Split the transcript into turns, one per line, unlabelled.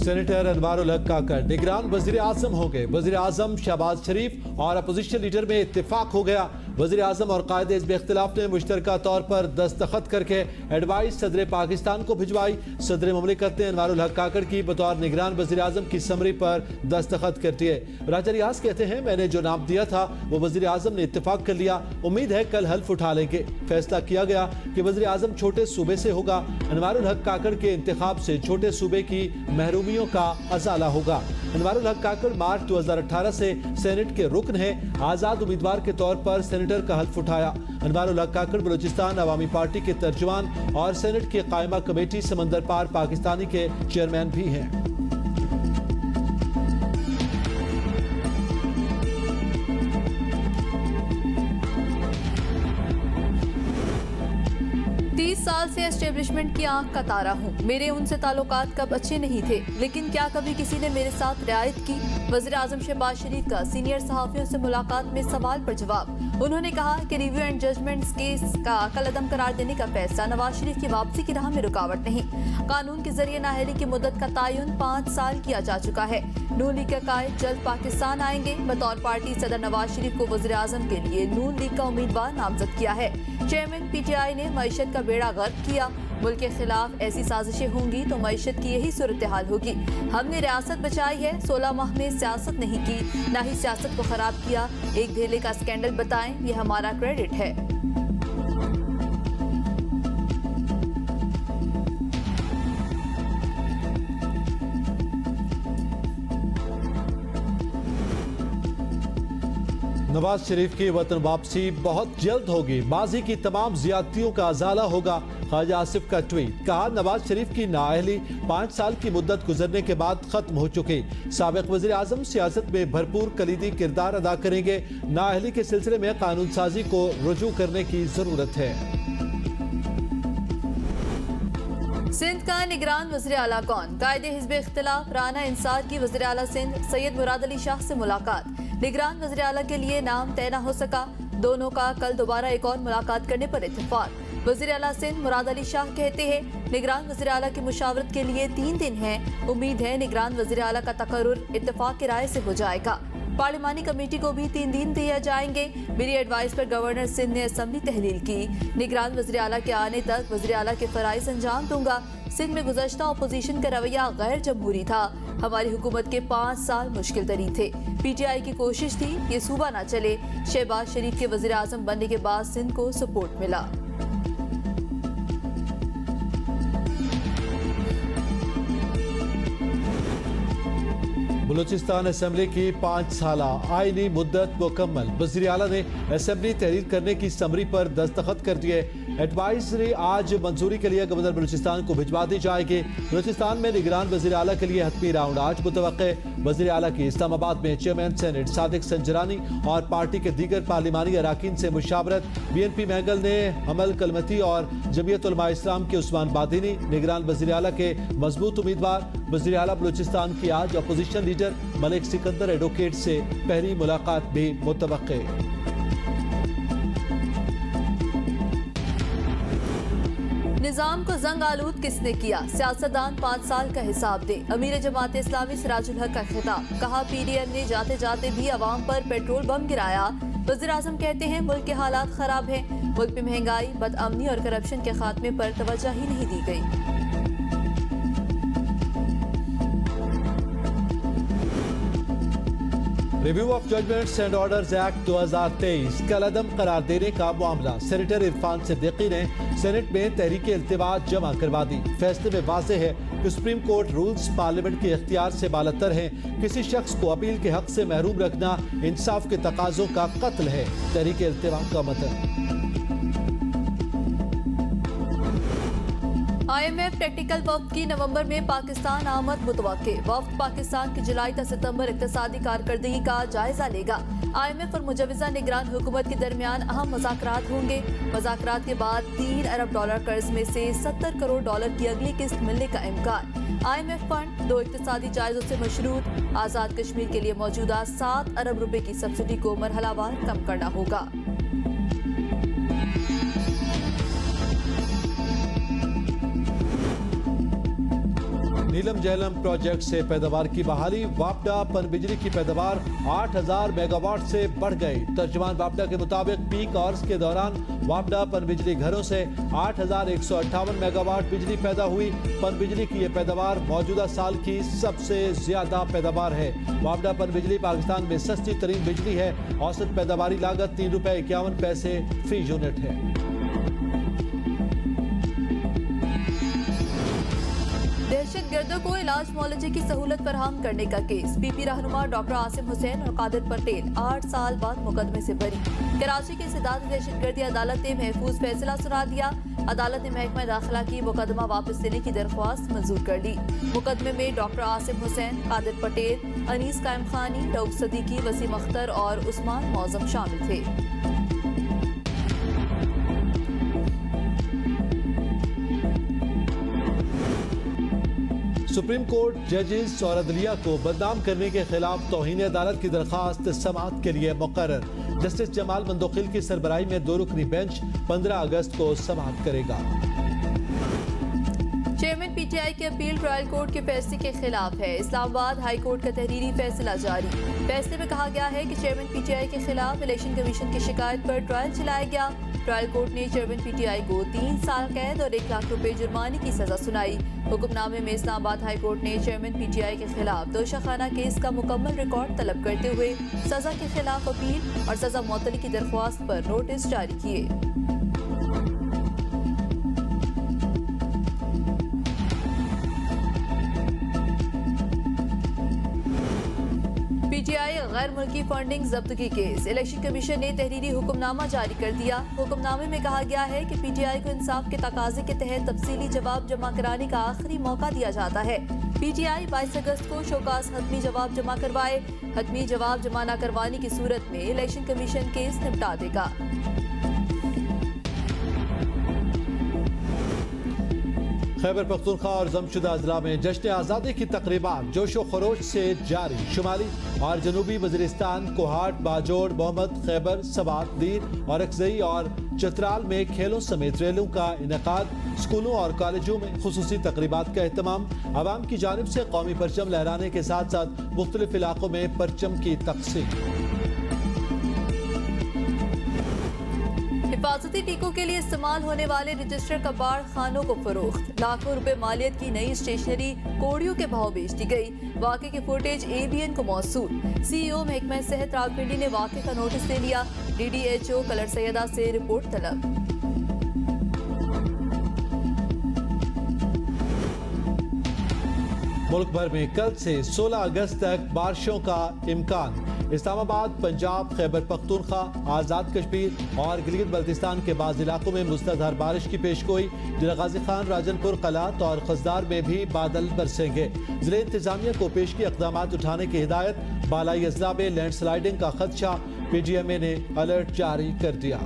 Senator Anwarul हक काकड़ निगरान वजीर आजम होंगे। वजीर आजम शहबाज शरीफ और अपोजिशन लीडर में इत्तेफाक हो गया। वजीर आजम और कायदे हिज़्ब इख्तिलाफ ने मुश्तरका तौर पर दस्तखत करके एडवाइस सदर पाकिस्तान को भिजवाई। सदर ममलिकत ने अनवारुल हक काकड़ की बतौर निगरान वजीर आजम की समरी पर दस्तखत कर दिए। राजा रियाज कहते हैं, मैंने जो नाम दिया था वो वजीर आजम ने इत्तेफाक कर लिया। उम्मीद है कल हल्फ उठा लेंगे। फैसला किया गया कि वजीर आजम छोटे सूबे से होगा। अनवारुल हक काकड़ के इंतखाब से छोटे सूबे की महरूमियों का अजाला होगा। अनवारुल हक काकड़ मार्च 2018 से सेनेट के रुकन है। आजाद उम्मीदवार के तौर पर सेनेटर का हल्फ उठाया। अनवारुल हक काकड़ बलूचिस्तान अवामी पार्टी के तर्जुमान और सेनेट की कायमा कमेटी समंदर पार पाकिस्तानी के चेयरमैन भी हैं।
30 साल से एस्टेब्लिशमेंट की आंख का तारा हूँ। मेरे उनसे ताल्लुकात कब अच्छे नहीं थे, लेकिन क्या कभी किसी ने मेरे साथ रियायत की? वज़ीर आज़म शहबाज शरीफ का सीनियर सहाफ़ियों से मुलाकात में सवाल पर जवाब। उन्होंने कहा कि रिव्यू एंड जजमेंट्स केस का कलअदम करार देने का फैसला नवाज शरीफ की वापसी की राह में रुकावट नहीं। कानून के जरिए नाअहली की मुद्दत का तयन 5 साल किया जा चुका है। नून लीग के कायद जल्द पाकिस्तान आएंगे। बतौर पार्टी सदर नवाज शरीफ को वज़ीर आज़म के लिए नून लीग का उम्मीदवार नामजद किया है। चेयरमैन PTI ने मईशत का बेड़ा गर्क किया। मुल्क के खिलाफ ऐसी साजिशें होंगी तो मईशत की यही सूरत हाल होगी। हमने रियासत बचाई है, 16 माह में सियासत नहीं की, न ही सियासत को खराब किया। एक धेले का स्कैंडल बताएं, ये हमारा क्रेडिट है।
नवाज शरीफ की वतन वापसी बहुत जल्द होगी। माजी की तमाम ज्यादतियों का अजाला होगा। ख्वाजा आसिफ का ट्वीट, कहा नवाज शरीफ की नाअहली 5 साल की मुद्दत गुजरने के बाद खत्म हो चुकी। साबिक वज़ीर आज़म सियासत में भरपूर कलीदी किरदार अदा करेंगे। नाअहली के सिलसिले में कानून साजी को रुजू करने की जरूरत है।
सिंध का निगरान वज़ीर आला कौन? कायदे हिज़्ब इख्तिलाफ राना इंसार की वज़ीर आला सिंध सैयद मुराद अली शाह से मुलाकात। निगरान वज़ीर आला के लिए नाम तय न हो सका। दोनों का कल दोबारा एक और मुलाकात करने पर इत्तेफाक। वज़ीर आला सिंध मुराद अली शाह कहते हैं, निगरान वज़ीर आला की मुशावरत के लिए 3 दिन हैं। उम्मीद है निगरान वज़ीर आला का तकर्रुर इत्तेफाक की राय से हो जाएगा। पार्लिमानी कमेटी को भी 3 दिन दिए जाएंगे। मेरी एडवाइस पर गवर्नर सिंध ने असम्बली तहलील की। निगरान वज़ीर आला के आने तक वज़ीर आला के फराइज़ अंजाम दूंगा। सिंध में गुज़श्ता अपोजिशन का रवैया गैर जमहूरी था। हमारी हुकूमत के 5 साल मुश्किल तरीन थे। PTI की कोशिश थी ये सूबा ना चले। शहबाज शरीफ के वज़ीर आज़म बनने के बाद सिंध को सपोर्ट मिला।
बलूचिस्तान असेंबली की 5 साला आईनी मुद्दत मुकम्मल। वज़ीर आला ने असेंबली तहरीर करने की समरी पर दस्तखत कर दिए। एडवाइजरी आज मंजूरी के लिए गवर्नर बलूचिस्तान को भिजवा दी जाएगी। बलूचिस्तान में निगरान वज़ीर आला के लिए हतमी राउंड आज मुतवक्के। वज़ीर आला की इस्लामाबाद में चेयरमैन सेनेट सादिक संजरानी और पार्टी के दीगर पार्लिमानी अराकीन से मुशावरत। BNP मैंगल ने अमल कलमती और जमीयत उलमा इस्लाम के उस्मान बादिनी निगरान वज़ीर आला के मजबूत उम्मीदवार। वज़ीर आला बलूचिस्तान की आज opposition leader Malik Sikandar advocate से पहली मुलाकात भी मुतवक्के।
निजाम को जंग आलूद किसने किया? सियासतदान 5 साल का हिसाब दे। अमीर जमात इस्लामी सिराजुल हक का खिताब, कहा PDM ने जाते जाते भी अवाम पर पेट्रोल बम गिराया। वज़ीर आज़म कहते हैं मुल्क के हालात खराब हैं। मुल्क में महंगाई, बदअमनी और करप्शन के खात्मे पर तवज्जो ही नहीं दी गई।
Review of judgments and orders act 2023 कलअदम करार देने का मामला। सेनेटर इरफान सिद्दीकी ने सेनेट में तहरीके इल्तिवात जमा करवा दी। फैसले में वाज़ेह है कि सुप्रीम कोर्ट रूल्स पार्लियामेंट के इख्तियार से बालतर हैं। किसी शख्स को अपील के हक से महरूम रखना इंसाफ के तकाजों का कत्ल है। तहरीके इल्तिवात का मतलब
IMF टेक्निकल वफ्द की नवंबर में पाकिस्तान आमद मुतवक्के। वफ्द पाकिस्तान की जुलाई से सितंबर इक्तिसादी कारकर्दगी का जायजा लेगा। IMF और मुजवजा निगरान हुकूमत के दरमियान अहम मुज़ाकरात होंगे। मुज़ाकरात के बाद $3 अरब कर्ज में से $70 करोड़ की अगली किस्त मिलने का इम्कान। IMF फंड 2 इक्तिसादी जायजों से मशरूत। आज़ाद कश्मीर के लिए मौजूदा $7 अरब रुपए की सब्सिडी को मरहलावार कम करना होगा।
नीलम जहलम प्रोजेक्ट से पैदावार की बहाली। वापडा पनबिजली की पैदावार 8000 मेगावाट से बढ़ गई। तर्जुमान वापडा के मुताबिक पीक आवर्स के दौरान वापडा पनबिजली घरों से 8158 मेगावाट बिजली पैदा हुई। पनबिजली की यह पैदावार मौजूदा साल की सबसे ज्यादा पैदावार है। वापडा पनबिजली पाकिस्तान में सस्ती तरीन बिजली है। औसत पैदावारी लागत ₹3.51 फी यूनिट है।
दहशतगर्दों को इलाज मुआलजे की सहूलत फराहम करने का केस। पीपी रहनुमा डॉक्टर आसिम हुसैन और कादिर पटेल 8 साल बाद मुकदमे से बरी। कराची की सदारती दहशतगर्दी अदालत ने महफूज फैसला सुना दिया। अदालत ने महकमा दाखिला की मुकदमा वापस लेने की दरख्वास्त मंजूर कर ली। मुकदमे में डॉक्टर आसिम हुसैन, कादिर पटेल, अनीस कायम खानी, रऊफ सदीकी, वसीम अख्तर और उस्मान मौजम शामिल थे।
सुप्रीम कोर्ट जजेस और अदलिया को बदनाम करने के खिलाफ तौहीन अदालत की दरखास्त समाअत के लिए मुकर्रर। जस्टिस जमाल मंदोखिल की सरबराही में 2 रुकनी बेंच 15 अगस्त को समाअत करेगा।
चेयरमैन पीटीआई की अपील ट्रायल कोर्ट के फैसले के खिलाफ है। इस्लामाबाद हाई कोर्ट का तहरीरी फैसला जारी। फैसले में कहा गया है कि चेयरमैन पीटीआई के खिलाफ इलेक्शन कमीशन की शिकायत पर ट्रायल चलाया गया। ट्रायल कोर्ट ने चेयरमैन पीटीआई को 3 साल कैद और 1 लाख रुपए जुर्माने की सजा सुनाई। हुक्मनामे में इस्लामाबाद हाई कोर्ट ने चेयरमैन पीटीआई के खिलाफ दोषाखाना केस का मुकम्मल रिकॉर्ड तलब करते हुए सजा के खिलाफ अपील और सजा मुअत्तली की दरख्वास्त पर नोटिस जारी किए। पीटीआई गैर मुल्की फंडिंग जब्तगी केस। इलेक्शन कमीशन ने तहरीरी हुक्मनामा जारी कर दिया। हुक्मनामे में कहा गया है कि पीटीआई को इंसाफ के तकाजे के तहत तफसीली जवाब जमा कराने का आखिरी मौका दिया जाता है। पीटीआई 22 अगस्त को शोकास हतमी जवाब जमा करवाए। हतमी जवाब जमा न करवाने की सूरत में इलेक्शन कमीशन केस निपटा देगा।
खैबर पख्तूनख्वा और जमशुदा अजला में जश्न आज़ादी की तकरीबात जोशो खरोश से जारी। शुमाली और जनूबी वज़ीरिस्तान, कोहाट, बाजोड़, मोहम्मद, खैबर, सवात, दीर और अक्सई और चतराल में खेलों समेत रैलियों का इनेकाद। स्कूलों और कॉलेजों में खुसूसी तकरीबात का एहतमाम। आवाम की जानिब से कौमी परचम लहराने के साथ साथ मुख्तलिफ इलाकों में परचम की तकसीम।
हिफाजती टीकों के लिए इस्तेमाल होने वाले रजिस्टर कबाड़ खानों को फरोख्त। लाखों रुपए मालियत की नई स्टेशनरी कोड़ियों के भाव बेच दी गई। वाक़े की फुटेज ABN को मौसूल। CEO महकमा सेहत रावलपिंडी ने वाक़े का नोटिस ले लिया। DDHO कलर सैयदा से रिपोर्ट तलब।
मुल्क भर में कल से 16 अगस्त तक बारिशों का इम्कान। इस्लामाबाद, पंजाब, खैबर पख्तूनख्वा, आज़ाद कश्मीर और गिलगित बल्तिस्तान के बाद इलाकों में मुसलधार बारिश की पेशगोई। जिला गाजी खान, राजनपुर, कलात और खजदार में भी बादल बरसेंगे। जिले इंतजामिया को पेशगी इक़दाम उठाने की हिदायत। बालाई अजला में लैंडस्लाइडिंग का खदशा। PGMA ने अलर्ट जारी कर दिया।